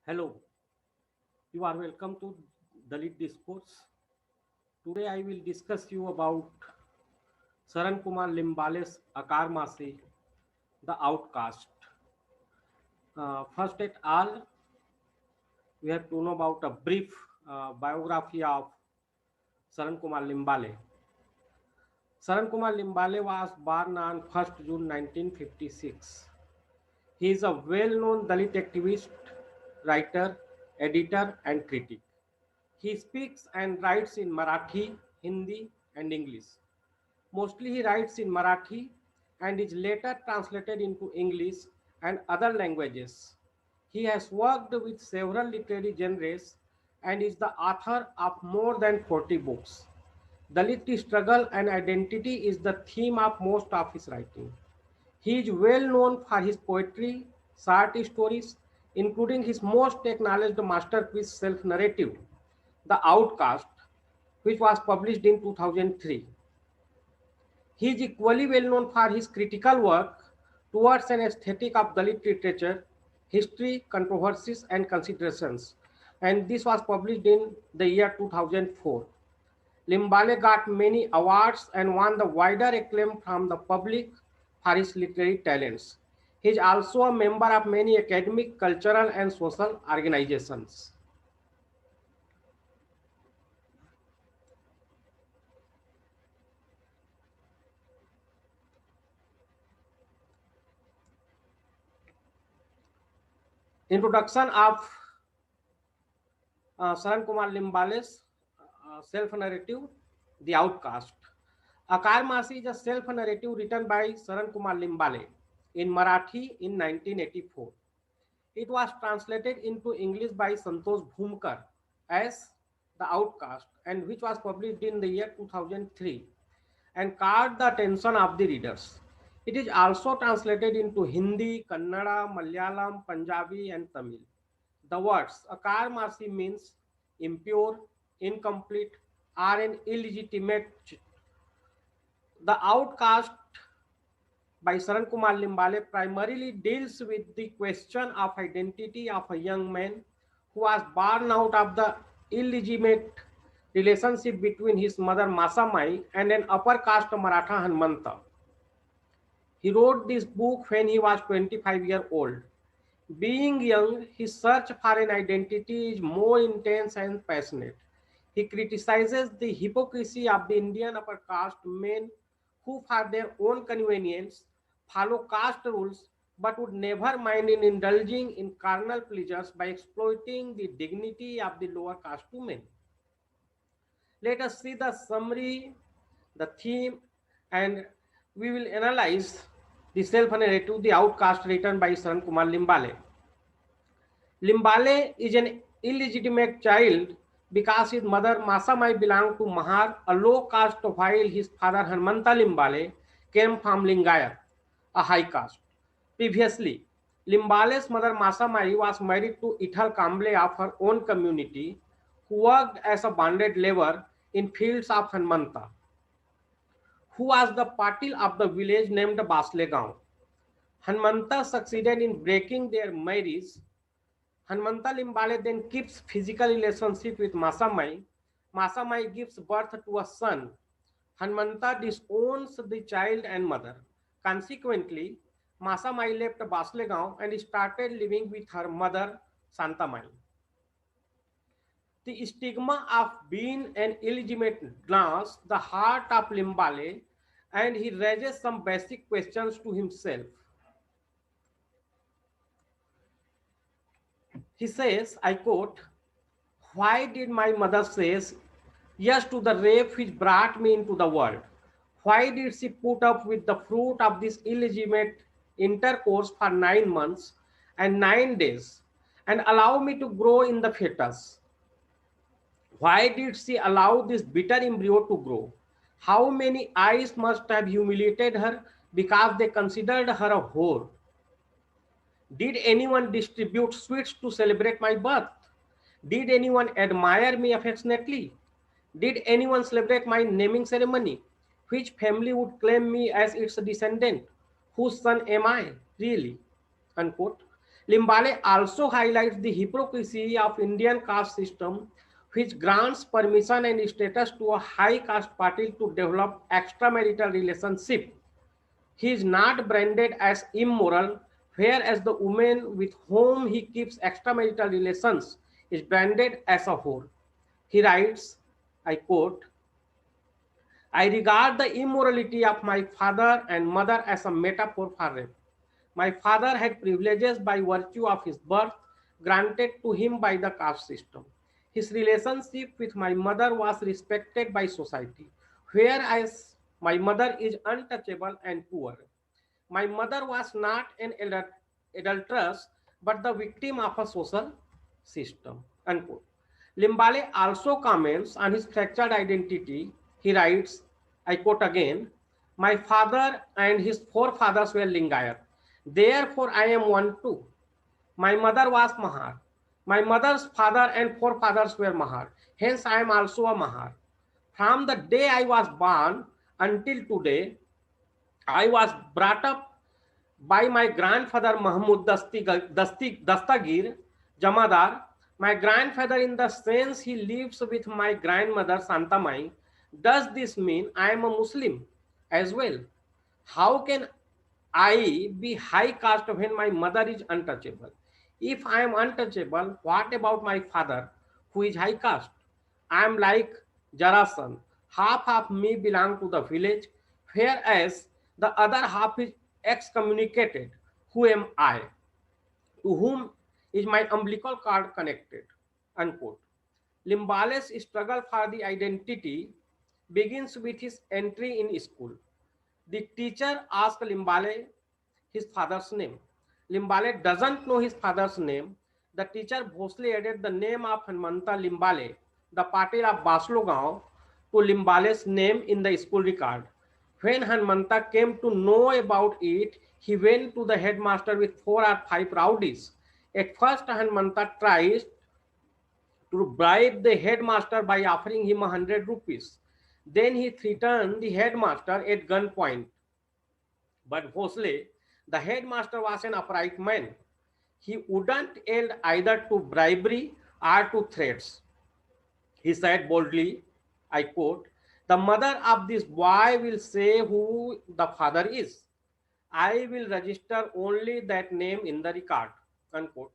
Hello, you are welcome to Dalit Discourse. Today I will discuss you about Saran Kumar Limbale's Akar Masi, The Outcast. First at all, we have to know about a brief biography of Saran Kumar Limbale. Saran Kumar Limbale was born on 1st June 1956. He is a well-known Dalit activist, writer, editor, and critic. He speaks and writes in Marathi, Hindi, and English. Mostly he writes in Marathi and is later translated into English and other languages. He has worked with several literary genres and is the author of more than 40 books. Dalit struggle and identity is the theme of most of his writing. He is well known for his poetry, short stories, including his most acknowledged masterpiece self-narrative, The Outcast, which was published in 2003. He is equally well known for his critical work towards an aesthetic of Dalit literature, history, controversies, and considerations. And this was published in the year 2004. Limbale got many awards and won the wider acclaim from the public for his literary talents. He is also a member of many academic, cultural, and social organizations. Introduction of Saran Kumar Limbale's self-narrative, The Outcast. Akar Masi is a self-narrative written by Saran Kumar Limbale in Marathi in 1984. It was translated into English by Santosh Bhumkar as The Outcast and which was published in the year 2003 and caught the attention of the readers. It is also translated into Hindi, Kannada, Malayalam, Punjabi, and Tamil. The words Akar Masi means impure, incomplete, or an illegitimate. The Outcast by Saran Kumar Limbale primarily deals with the question of identity of a young man who was born out of the illegitimate relationship between his mother Masamai and an upper caste Maratha Hanmanta. He wrote this book when he was 25 years old. Being young, his search for an identity is more intense and passionate. He criticizes the hypocrisy of the Indian upper caste men who, for their own convenience, follow caste rules but would never mind in indulging in carnal pleasures by exploiting the dignity of the lower caste women. Let us see the summary, the theme, and we will analyze the self-narrative, The Outcast, written by Saran Kumar Limbale. Limbale is an illegitimate child because his mother Masamai belonged to Mahar, a low caste, while his father Hanmanta Limbale came from Lingayat, a high caste. Previously, Limbale's mother Masamai was married to Ithal Kamble of her own community, who worked as a bonded labor in fields of Hanmanta, who was the patil of the village named Baslegaon. Hanmanta succeeded in breaking their marriage. Hanmanta Limbale then keeps physical relationship with Masamai. Masamai gives birth to a son. Hanmanta disowns the child and mother. Consequently, Masamai left Baslegaon and started living with her mother, Santamai. The stigma of being an illegitimate glass the heart of Limbale, and he raises some basic questions to himself. He says, I quote, why did my mother say yes to the rape which brought me into the world? Why did she put up with the fruit of this illegitimate intercourse for 9 months and 9 days and allow me to grow in the fetus? Why did she allow this bitter embryo to grow? How many eyes must have humiliated her because they considered her a whore? Did anyone distribute sweets to celebrate my birth? Did anyone admire me affectionately? Did anyone celebrate my naming ceremony? Which family would claim me as its descendant? Whose son am I, really? Unquote. Limbale also highlights the hypocrisy of Indian caste system, which grants permission and status to a high caste party to develop extramarital relationship. He is not branded as immoral, whereas the woman with whom he keeps extramarital relations is branded as a whore. He writes, I quote, I regard the immorality of my father and mother as a metaphor for rape. My father had privileges by virtue of his birth granted to him by the caste system. His relationship with my mother was respected by society, whereas my mother is untouchable and poor. My mother was not an adulteress, but the victim of a social system. Unquote. Limbale also comments on his fractured identity. He writes, I quote again, my father and his forefathers were Lingayat. Therefore, I am one too. My mother was Mahar. My mother's father and forefathers were Mahar. Hence, I am also a Mahar. From the day I was born until today, I was brought up by my grandfather Mahmud Dastagir Jamadar. My grandfather, in the sense he lives with my grandmother Santamai. Does this mean I am a Muslim as well? How can I be high caste when my mother is untouchable? If I am untouchable, what about my father who is high caste? I am like Jarasan. Half of me belong to the village, whereas the other half is excommunicated. Who am I? To whom is my umbilical cord connected? Unquote. Limbale's struggle for the identity begins with his entry in school. The teacher asked Limbale his father's name. Limbale doesn't know his father's name. The teacher boastfully added the name of Hanmanta Limbale, the patil of Baslogao, to Limbale's name in the school record. When Hanmanta came to know about it, he went to the headmaster with 4 or 5 rowdies. At first, Hanmanta tried to bribe the headmaster by offering him 100 rupees. Then he threatened the headmaster at gunpoint. But Vosley, the headmaster, was an upright man. He wouldn't yield either to bribery or to threats. He said boldly, I quote, the mother of this boy will say who the father is. I will register only that name in the record. Unquote.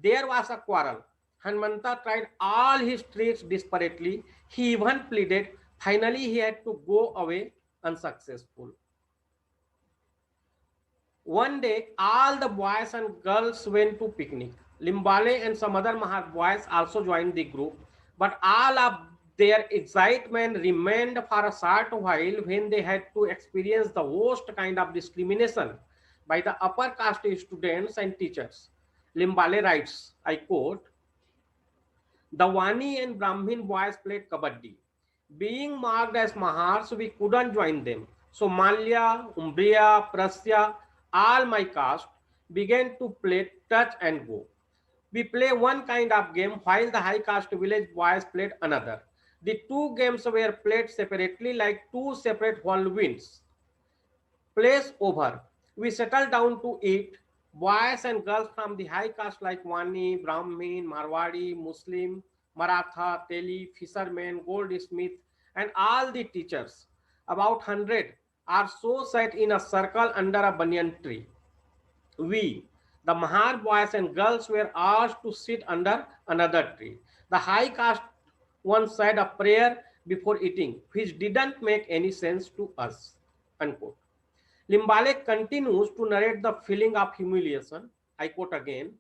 There was a quarrel. Hanmanta tried all his tricks desperately. He even pleaded. Finally, he had to go away unsuccessful. One day, all the boys and girls went to picnic. Limbale and some other Mahar boys also joined the group, but all of their excitement remained for a short while when they had to experience the worst kind of discrimination by the upper caste students and teachers. Limbale writes, I quote, the Wani and Brahmin boys played kabaddi. Being marked as Mahars, we couldn't join them. So Malya, Umbria, Prasya, all my caste began to play touch and go. We play one kind of game while the high caste village boys played another. The two games were played separately like two separate whirlwinds. Place over. We settled down to eat. Boys and girls from the high caste like Wani, Brahmin, Marwadi, Muslim, Maratha, Teli, fishermen, goldsmith, and all the teachers, about 100, are so sat in a circle under a banyan tree. We, the Mahar boys and girls, were asked to sit under another tree. The high caste one said a prayer before eating, which didn't make any sense to us. Unquote. Limbale continues to narrate the feeling of humiliation. I quote again,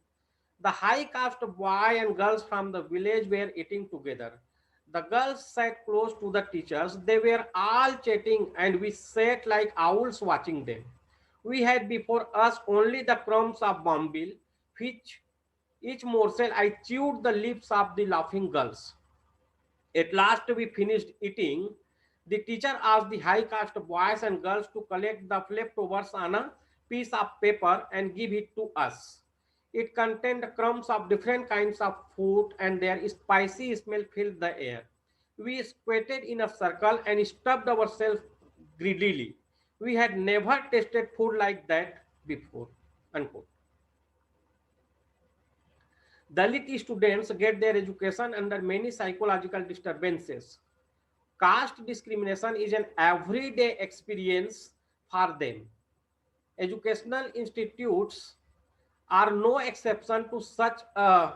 the high caste boy and girls from the village were eating together. The girls sat close to the teachers. They were all chatting and we sat like owls watching them. We had before us only the crumbs of bombil, which each morsel I chewed the lips of the laughing girls. At last we finished eating. The teacher asked the high caste boys and girls to collect the leftovers on a piece of paper and give it to us. It contained crumbs of different kinds of food and their spicy smell filled the air. We squatted in a circle and stuffed ourselves greedily. We had never tasted food like that before. Unquote. Dalit students get their education under many psychological disturbances. Caste discrimination is an everyday experience for them. Educational institutes are no exception to such a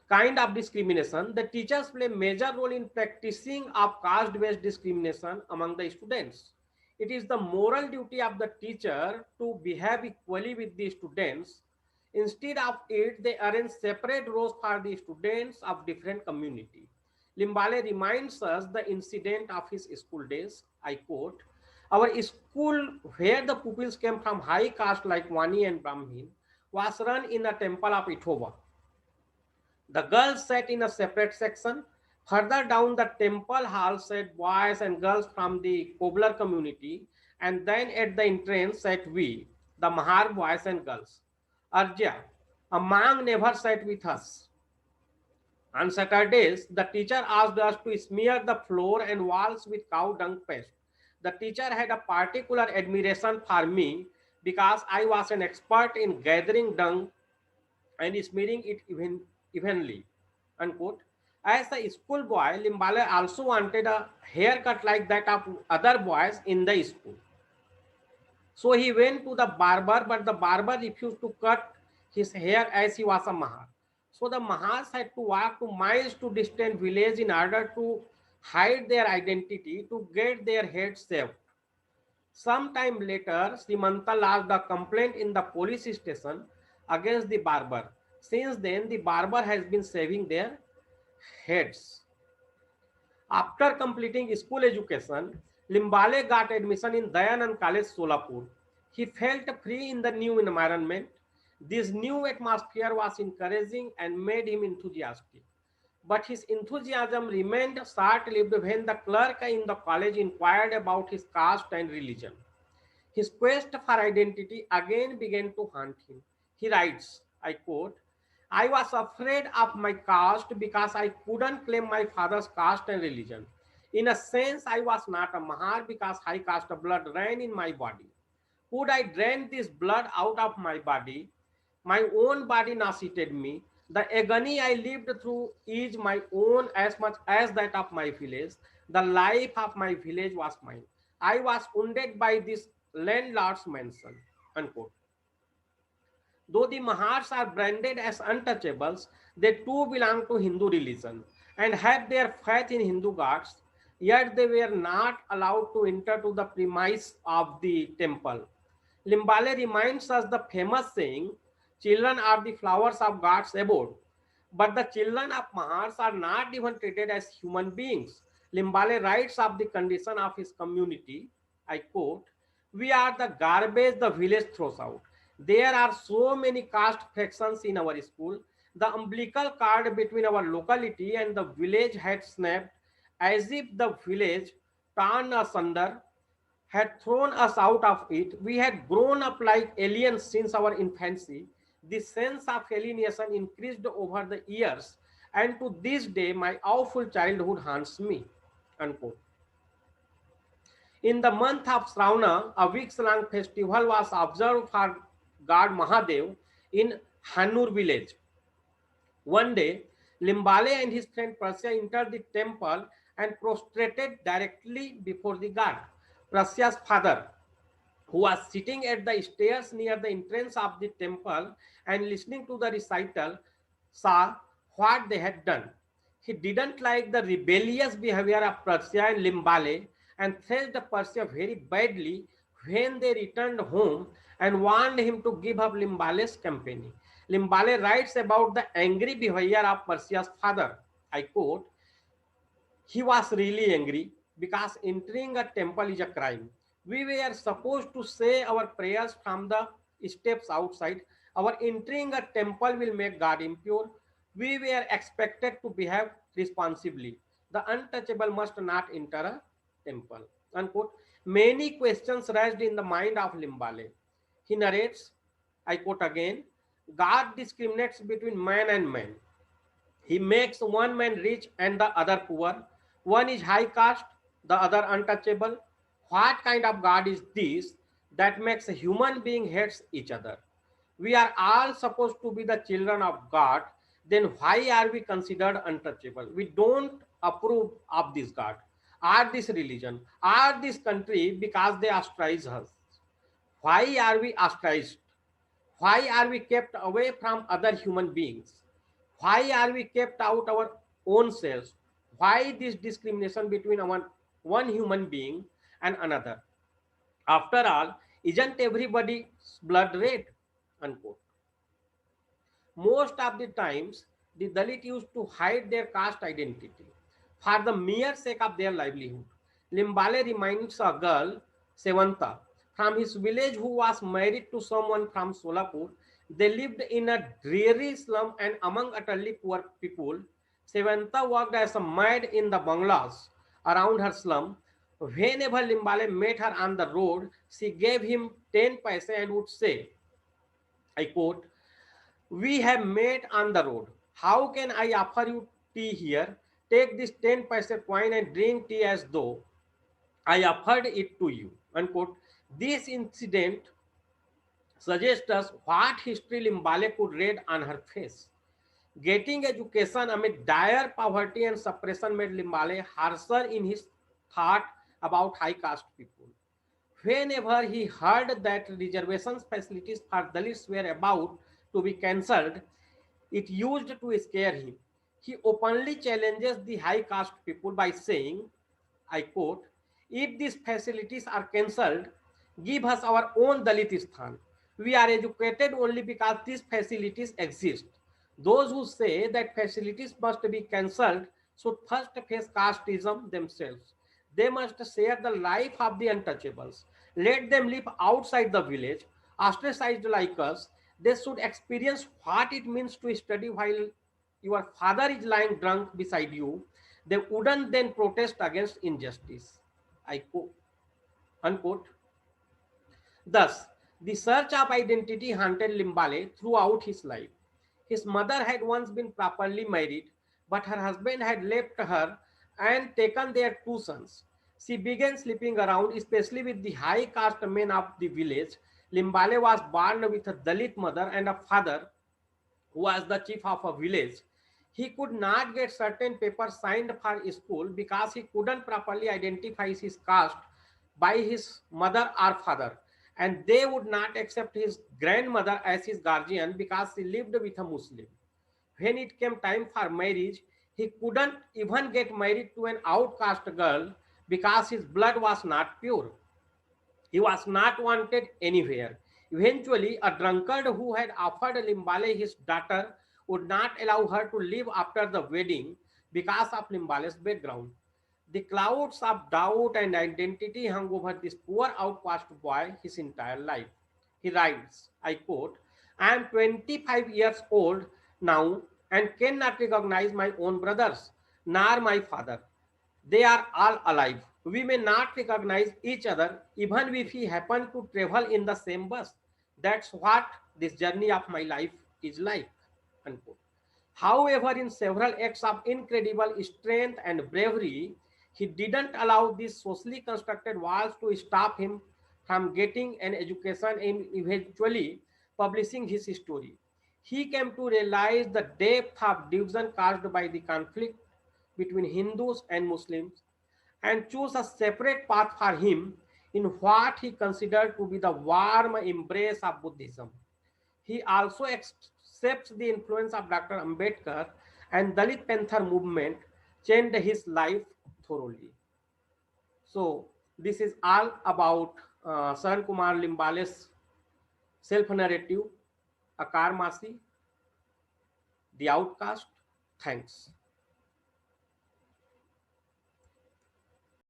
kind of discrimination. The teachers play a major role in practicing of caste-based discrimination among the students. It is the moral duty of the teacher to behave equally with the students. Instead of it, they arrange separate rows for the students of different community. Limbale reminds us the incident of his school days. I quote, "Our school, where the pupils came from high caste like Wani and Brahmin, was run in a temple of Ithova. The girls sat in a separate section. Further down the temple hall sat boys and girls from the cobbler community, and then at the entrance sat we, the Mahar boys and girls. Arjya, a man never sat with us. On Saturdays, the teacher asked us to smear the floor and walls with cow dung paste. The teacher had a particular admiration for me because I was an expert in gathering dung and smearing it evenly." Unquote. As a schoolboy, Limbale also wanted a haircut like that of other boys in the school. So he went to the barber, but the barber refused to cut his hair as he was a Mahar. So the Mahars had to walk to miles to distant village in order to hide their identity to get their heads shaved. Sometime later, Srimanta lodged a complaint in the police station against the barber. Since then, the barber has been shaving their heads. After completing school education, Limbale got admission in Dayanand College, Solapur. He felt free in the new environment. This new atmosphere was encouraging and made him enthusiastic. But his enthusiasm remained short-lived when the clerk in the college inquired about his caste and religion. His quest for identity again began to haunt him. He writes, I quote, "I was afraid of my caste because I couldn't claim my father's caste and religion. In a sense, I was not a Mahar because high caste blood ran in my body. Could I drain this blood out of my body? My own body nauseated me. The agony I lived through is my own as much as that of my village. The life of my village was mine. I was wounded by this landlord's mansion." Unquote. Though the Mahars are branded as untouchables, they too belong to Hindu religion and had their faith in Hindu gods, yet they were not allowed to enter to the premise of the temple. Limbale reminds us the famous saying, "Children are the flowers of God's abode." But the children of Mahars are not even treated as human beings. Limbale writes of the condition of his community, I quote, "We are the garbage the village throws out. There are so many caste fractions in our school. The umbilical cord between our locality and the village had snapped as if the village torn asunder had thrown us out of it. We had grown up like aliens since our infancy. The sense of alienation increased over the years, and to this day, my awful childhood haunts me." Unquote. In the month of Shravana, a weeks-long festival was observed for God Mahadev in Hanur village. One day, Limbale and his friend Prasya entered the temple and prostrated directly before the god. Prasya's father, who was sitting at the stairs near the entrance of the temple and listening to the recital, saw what they had done. He didn't like the rebellious behavior of Prasya and Limbale and thrashed Prasya very badly when they returned home and warned him to give up Limbale's company. Limbale writes about the angry behavior of Prasya's father. I quote, "He was really angry because entering a temple is a crime. We were supposed to say our prayers from the steps outside. Our entering a temple will make God impure. We were expected to behave responsibly. The untouchable must not enter a temple." Unquote. Many questions raised in the mind of Limbale. He narrates, I quote again, "God discriminates between man and man. He makes one man rich and the other poor. One is high caste, the other untouchable. What kind of God is this that makes a human being hates each other? we are all supposed to be the children of God, then why are we considered untouchable? We don't approve of this God, or this religion, or this country because they ostracize us. Why are we ostracized? Why are we kept away from other human beings? Why are we kept out our own selves? Why this discrimination between one human being and another? After all, isn't everybody's blood red? Unquote. Most of the times, the Dalit used to hide their caste identity for the mere sake of their livelihood. Limbale reminds a girl, Sevanta, from his village who was married to someone from Solapur. They lived in a dreary slum and among utterly poor people. Sevanta worked as a maid in the bungalows around her slum. Whenever Limbale met her on the road, she gave him 10 paise and would say, I quote, we have met on the road. How can I offer you tea here? Take this 10 paise coin and drink tea as though I offered it to you. Unquote. This incident suggests us what history Limbale could read on her face. Getting education amid dire poverty and suppression made Limbale harsher in his thought about high caste people. Whenever he heard that reservations facilities for Dalits were about to be cancelled, it used to scare him. He openly challenges the high caste people by saying, I quote, if these facilities are cancelled, give us our own Dalit Sthan. We are educated only because these facilities exist. Those who say that facilities must be cancelled should first face casteism themselves. They must share the life of the untouchables. Let them live outside the village, ostracized like us. They should experience what it means to study while your father is lying drunk beside you. They wouldn't then protest against injustice. I quote, unquote. Thus, the search of identity haunted Limbale throughout his life. His mother had once been properly married, but her husband had left her and taken their two sons. She began sleeping around, especially with the high caste men of the village. Limbale was born with a Dalit mother and a father who was the chief of a village. He could not get certain papers signed for school because he couldn't properly identify his caste by his mother or father, and they would not accept his grandmother as his guardian because she lived with a Muslim. When it came time for marriage, he couldn't even get married to an outcast girl because his blood was not pure. He was not wanted anywhere. Eventually, a drunkard who had offered Limbale his daughter would not allow her to live after the wedding because of Limbale's background. The clouds of doubt and identity hung over this poor outcast boy his entire life. He writes, I quote, I am 25 years old now and cannot recognize my own brothers, nor my father. They are all alive. We may not recognize each other even if we happen to travel in the same bus. That's what this journey of my life is like. Unquote. However, in several acts of incredible strength and bravery, he didn't allow these socially constructed walls to stop him from getting an education and eventually publishing his story. He came to realize the depth of division caused by the conflict between Hindus and Muslims and chose a separate path for him in what he considered to be the warm embrace of Buddhism. He also accepts the influence of Dr. Ambedkar and Dalit Panther movement changed his life thoroughly. So this is all about Saran Kumar Limbale's self-narrative, Akar Masi, The Outcast. Thanks.